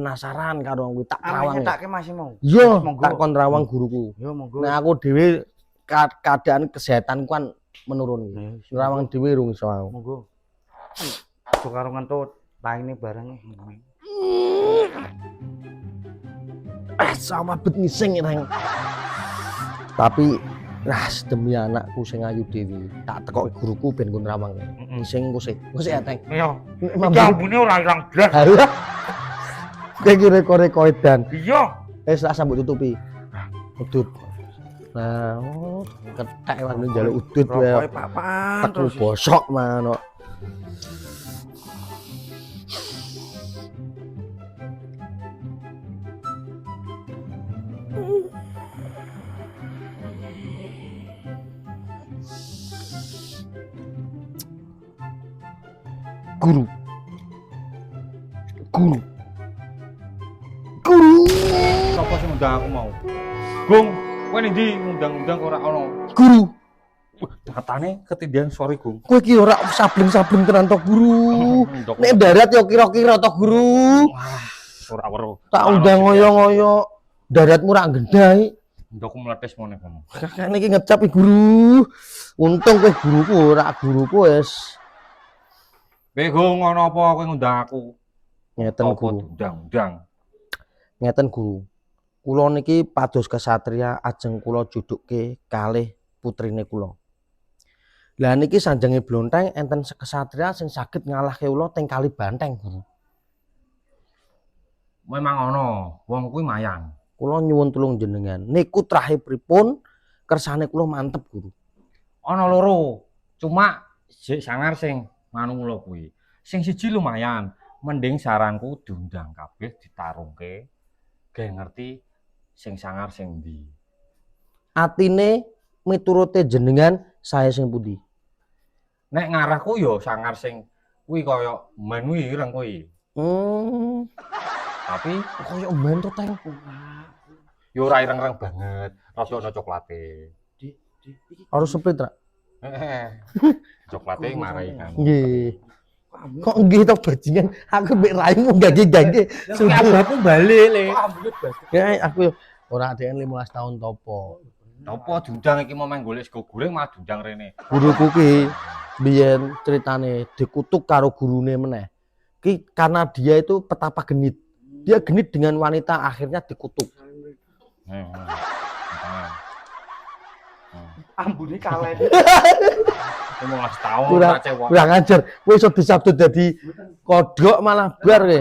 penasaran karo kuwi tak rawang. Tak masih mau. Yo, tak kon rawang guruku. Yo monggo. Nah aku dhewe keadaan kesehatanku kan menurun. Rawang dhewe rung iso aku. Monggo. Aja karo ngentut, paine bareng. Sama bet ngising reng. Tapi demi anakku sing ayu dhewe, tak tekoki guruku ben kon rawang. Ngising engko sik. Engko sik ya, Teng. Iya. Iki ambune ora ilang blas. Kayak reko-reko edan. Iya. Tak sambut tutupi. Udut. Nah, kethek wae njaluk udut wae. Rokoke papan terus bosok manuk. Guru. Sapa sing ngundang aku mau? Gung, kowe ning ndi ngundang-undang ora ono? Guru. Katane ketindihan sorry, Gung. Kowe iki ora sableng-sableng tenan to, Guru. Nek darat yo kira-kira to, Guru. Wah, ora weruh. Tak undang ngoyo-ngoyo. Daratmu ora gendai. Ndokku meletes meneh kono. Kakek iki ngecap Guru. Untung kowe guruku ora guruku wis. Kowe Gung ngono apa kowe ngundang aku? Ngeten Guru. Undang-undang. Ngeten Guru. Kula niki pados kesatria ajeng kula juduke kalih putrine kula. Lah niki sanjange blonteng enten kesatria sing saged ngalahke kula teng kali banteng, Guru. Memang ono, wong kuwi mayang. Kula nyuwun tulung jenengan. Niku trahipun kersane kula mantep, Guru. Ono loro. Cuma sik sangar sing nganu kula kuwi. Sing siji lumayan, mending saranku diundang kabeh ditarungke. Ge ngerti sing sangar sing ndi. Atine miturute jenengan saya sing pundi? Nek ngarahku ya sangar sing kuwi kaya men kuwi ireng kuwi. Tapi Kaya men to, Teng. ya ora ireng-ireng banget, rada ana coklate. Harus seprit ra? Coklate marai kan. Nggih. Kok nggih to bajingan? Aku mbek raimu gage-gage. Abahku balik le. Ya aku ora adeken 15 tahun topo. Apa diundang iki mau main golek sego goreng malah diundang rene. Guruku ki biyen ceritane dikutuk karo gurune meneh. Ki karena dia itu petapa genit. Dia genit dengan wanita akhirnya dikutuk. Ambune kalen. Mau ngasih tahu Kurang ajar. Kowe iso disabut dadi kodhok malah bar kowe.